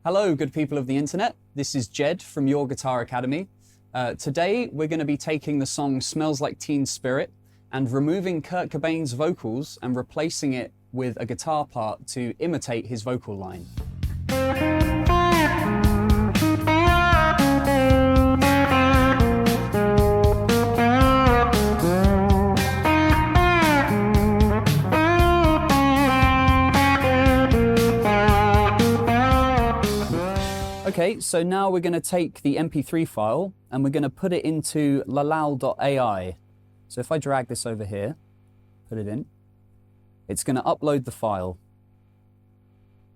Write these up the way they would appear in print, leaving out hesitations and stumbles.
Hello, good people of the internet. This is Jed from Your Guitar Academy. Today, we're going to be taking the song Smells Like Teen Spirit and removing Kurt Cobain's vocals and replacing it with a guitar part to imitate his vocal line. Okay, so now we're going to take the MP3 file and we're going to put it into lalal.ai. So if I drag this over here, put it in, it's going to upload the file.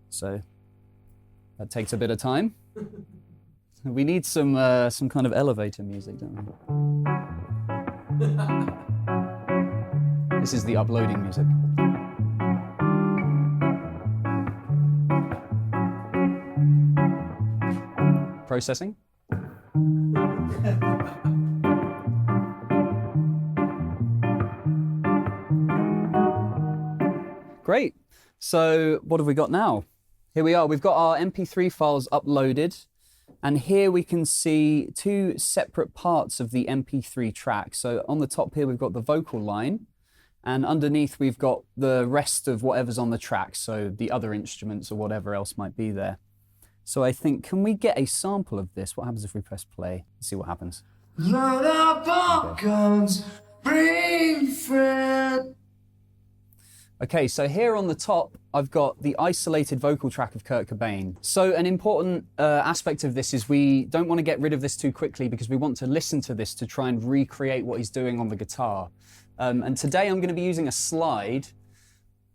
So that takes a bit of time. We need some kind of elevator music, don't we? This is the uploading music. Processing. Great. So what have we got now? Here we are. We've got our MP3 files uploaded, and here we can see two separate parts of the MP3 track. So on the top here, we've got the vocal line, and underneath we've got the rest of whatever's on the track, so the other instruments or whatever else might be there. So I think, can we get a sample of this? What happens if we press play? Let's see what happens. Load up our guns, bring friend. Okay, so here on the top, I've got the isolated vocal track of Kurt Cobain. So an important aspect of this is we don't want to get rid of this too quickly because we want to listen to this to try and recreate what he's doing on the guitar. And today I'm going to be using a slide,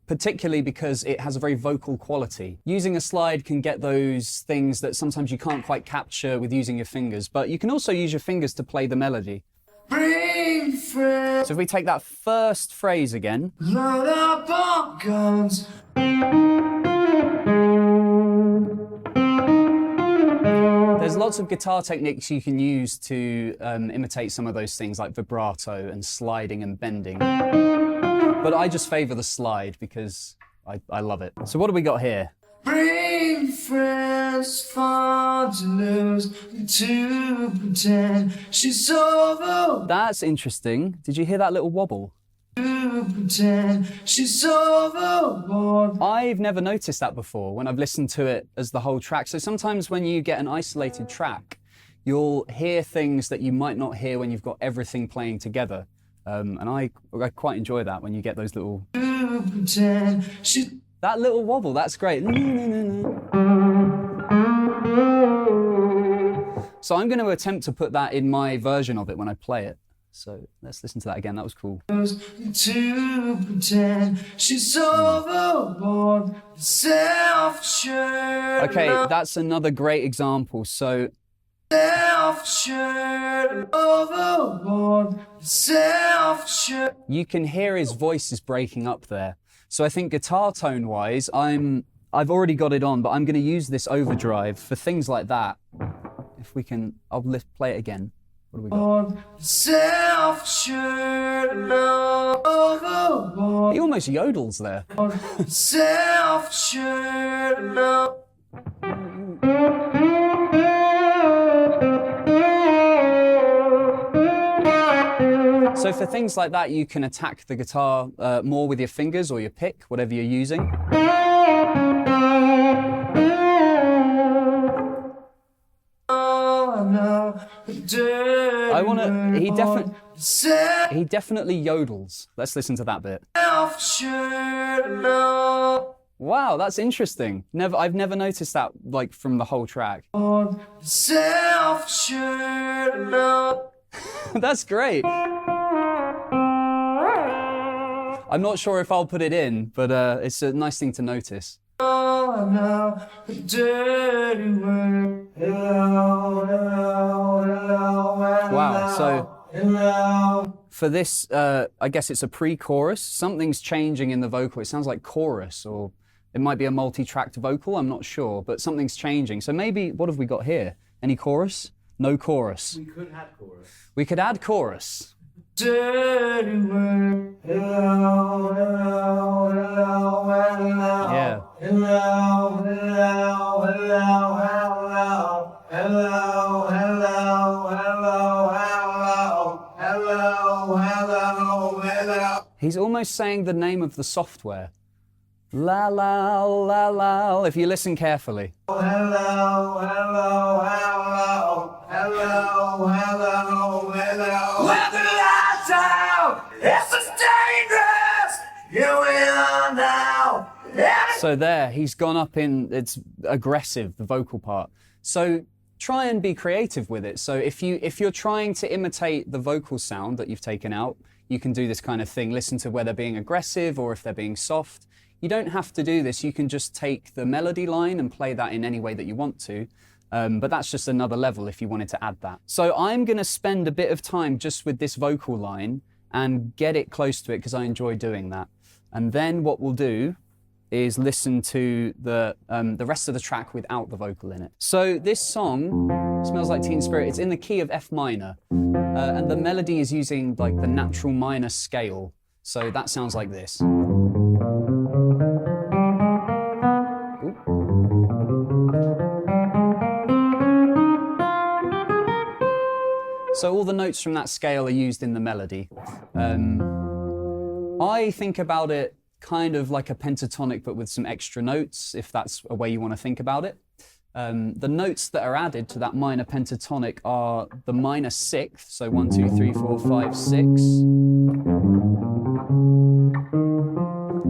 particularly because it has a very vocal quality. Using a slide can get those things that sometimes you can't quite capture with using your fingers, but you can also use your fingers to play the melody. So if we take that first phrase again. Load up our guns. There's lots of guitar techniques you can use to imitate some of those things like vibrato and sliding and bending. But I just favor the slide because I love it. So what do we got here? Bring friends far to lose, to pretend she's over. That's interesting. Did you hear that little wobble? To pretend she's overboard. I've never noticed that before when I've listened to it as the whole track. So sometimes when you get an isolated track, you'll hear things that you might not hear when you've got everything playing together. And I quite enjoy that when you get those little... That little wobble, that's great. So I'm going to attempt to put that in my version of it when I play it. So let's listen to that again, that was cool. To pretend she's overboard, okay, that's another great example. So you can hear his voice is breaking up there. So I think guitar tone wise, I've already got it on, but I'm going to use this overdrive for things like that. If we can, I'll play it again. What do we got? He almost yodels there. So for things like that, you can attack the guitar more with your fingers or your pick, whatever you're using. He definitely yodels. Let's listen to that bit. Wow, that's interesting. I've never noticed that like from the whole track. That's great. I'm not sure if I'll put it in, but it's a nice thing to notice. Wow, so for this, I guess it's a pre-chorus. Something's changing in the vocal. It sounds like chorus, or it might be a multi-tracked vocal, I'm not sure, but something's changing. So maybe, what have we got here? Any chorus? No chorus. We could add chorus. We could add chorus. Yeah. hello, hello, hello, hello, hello, hello, hello, hello, hello, hello. He's almost saying the name of the software. La la la la, if you listen carefully. Hello, hello, hello, hello, hello, hello. Let the lights out, it's just dangerous, here we are now. So there, he's gone up in, it's aggressive, the vocal part. So try and be creative with it. So if you're trying to imitate the vocal sound that you've taken out, you can do this kind of thing. Listen to where they're being aggressive or if they're being soft. You don't have to do this. You can just take the melody line and play that in any way that you want to. But that's just another level if you wanted to add that. So I'm going to spend a bit of time just with this vocal line and get it close to it because I enjoy doing that. And then what we'll do is listen to the rest of the track without the vocal in it. So this song, Smells Like Teen Spirit, it's in the key of F minor. And the melody is using like the natural minor scale. So that sounds like this. So all the notes from that scale are used in the melody. I think about it kind of like a pentatonic, but with some extra notes, if that's a way you want to think about it. The notes that are added to that minor pentatonic are the minor sixth, so 1, 2, 3, 4, 5, 6.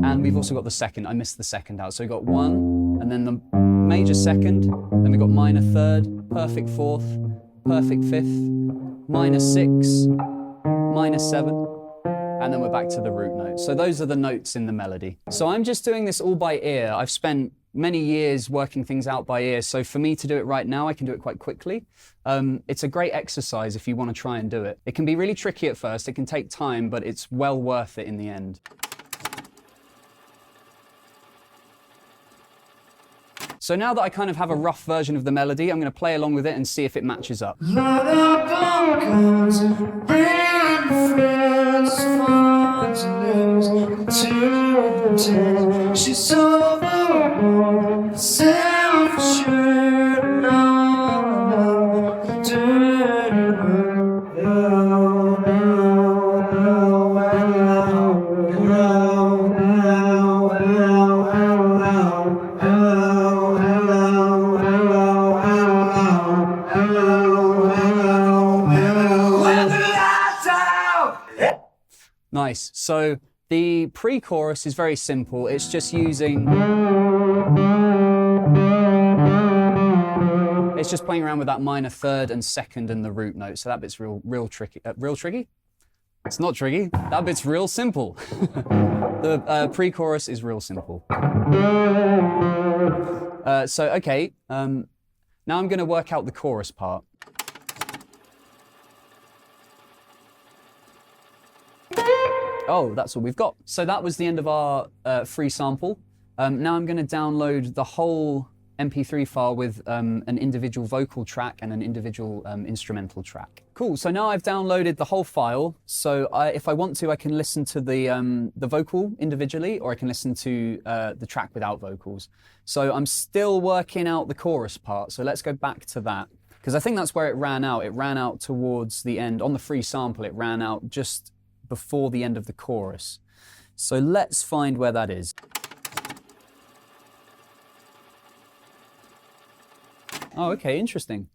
And we've also got the second. I missed the second out. So we've got 1, and then the major second, then we've got minor third, perfect fourth, perfect fifth, minor 6, minor 7, and then we're back to the root note. So those are the notes in the melody. So I'm just doing this all by ear. I've spent many years working things out by ear, so for me to do it right now, I can do it quite quickly. It's a great exercise if you want to try and do it. It can be really tricky at first, it can take time, but it's well worth it in the end. So now that I kind of have a rough version of the melody, I'm going to play along with it and see if it matches up. She's so self-assured, Nice. So the pre-chorus is very simple. It's just using... It's just playing around with that minor third and second and the root note. So that bit's real tricky. Real tricky? It's not tricky. That bit's real simple. The pre-chorus is real simple. Okay. Now I'm going to work out the chorus part. Oh, that's all we've got. So that was the end of our free sample. Now I'm going to download the whole MP3 file with an individual vocal track and an individual instrumental track. Cool, so now I've downloaded the whole file. So if I want to, I can listen to the vocal individually, or I can listen to the track without vocals. So I'm still working out the chorus part. So let's go back to that, because I think that's where it ran out. It ran out towards the end. On the free sample, it ran out just before the end of the chorus. So let's find where that is. Oh, okay, interesting.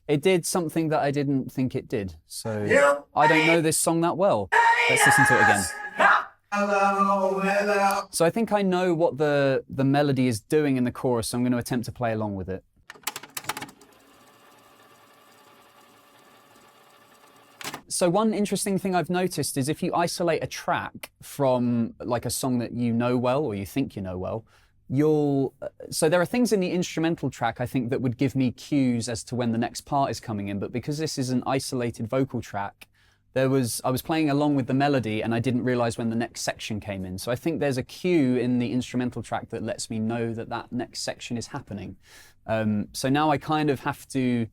It did something that I didn't think it did. So I don't know this song that well. Let's listen to it again. So I think I know what the melody is doing in the chorus, so I'm going to attempt to play along with it. So one interesting thing I've noticed is if you isolate a track from like a song that you know well, or you think you know well, so there are things in the instrumental track, I think, that would give me cues as to when the next part is coming in, but because this is an isolated vocal track, I was playing along with the melody and I didn't realize when the next section came in. So I think there's a cue in the instrumental track that lets me know that that next section is happening. So now I kind of have to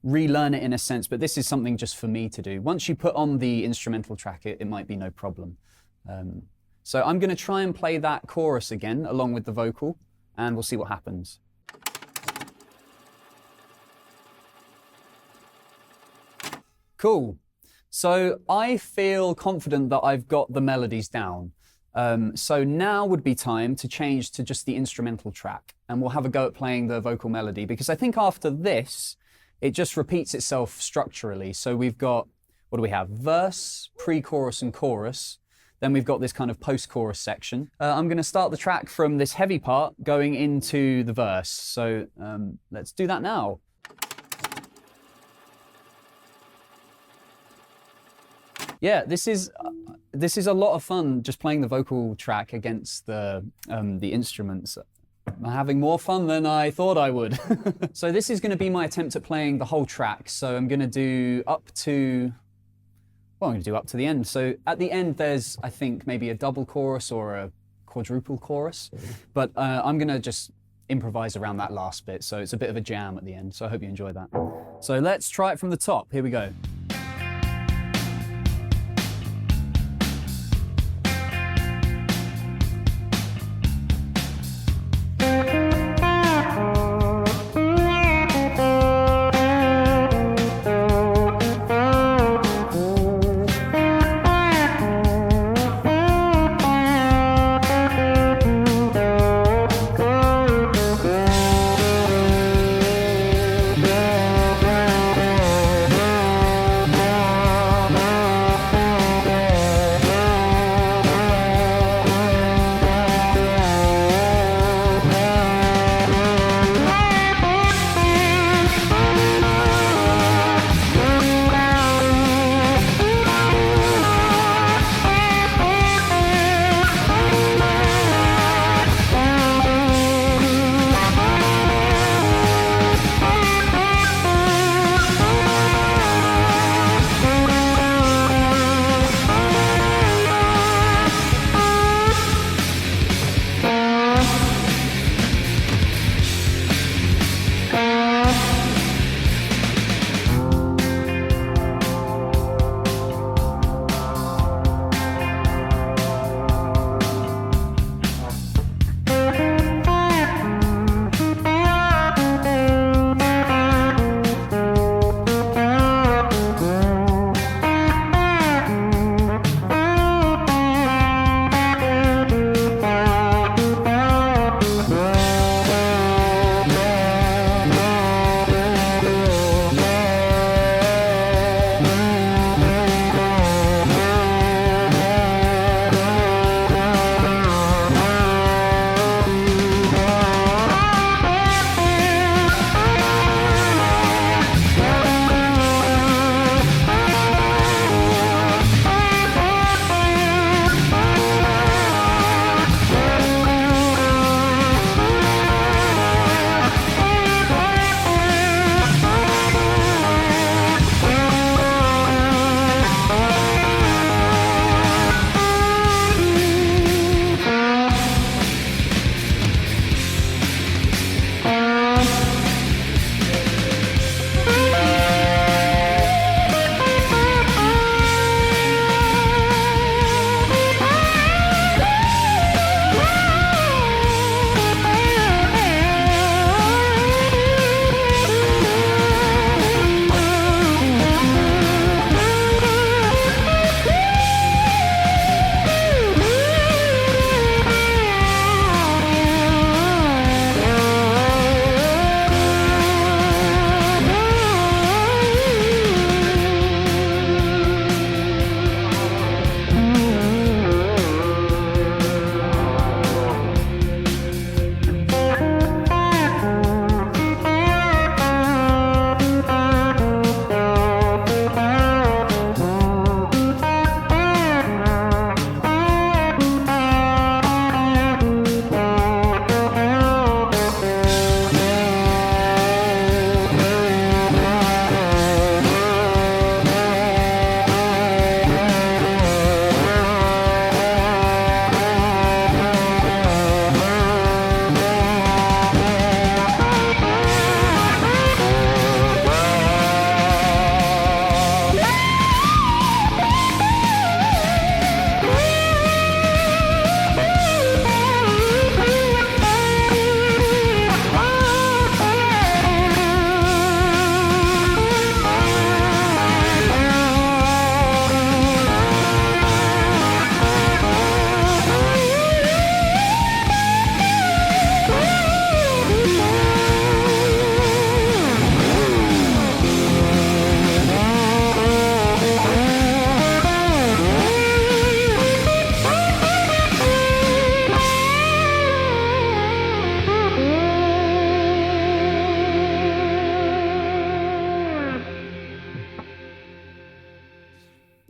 relearn it in a sense, but this is something just for me to do. Once you put on the instrumental track, it might be no problem. So I'm going to try and play that chorus again along with the vocal, and we'll see what happens. Cool. So I feel confident that I've got the melodies down. So now would be time to change to just the instrumental track, and we'll have a go at playing the vocal melody, because I think after this, it just repeats itself structurally. So we've got, what do we have? Verse, pre-chorus and chorus. Then we've got this kind of post-chorus section. I'm going to start the track from this heavy part going into the verse. So let's do that now. Yeah, this is a lot of fun, just playing the vocal track against the instruments. I'm having more fun than I thought I would. So this is going to be my attempt at playing the whole track. So I'm going to do up to, well, I'm going to do up to the end. So at the end, there's, I think, maybe a double chorus or a quadruple chorus. But I'm going to just improvise around that last bit. So it's a bit of a jam at the end. So I hope you enjoy that. So let's try it from the top. Here we go.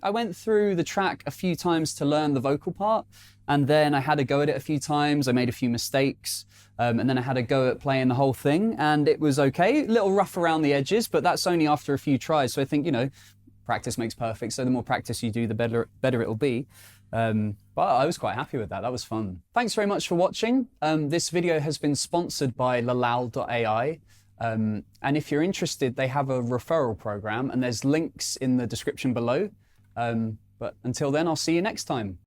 I went through the track a few times to learn the vocal part, and then I had a go at it a few times. I made a few mistakes, and then I had a go at playing the whole thing, and it was okay. A little rough around the edges, but that's only after a few tries. So I think, you know, practice makes perfect. So the more practice you do, the better it'll be. But I was quite happy with that. That was fun. Thanks very much for watching. This video has been sponsored by lalal.ai. And if you're interested, they have a referral program, and there's links in the description below. But until then, I'll see you next time.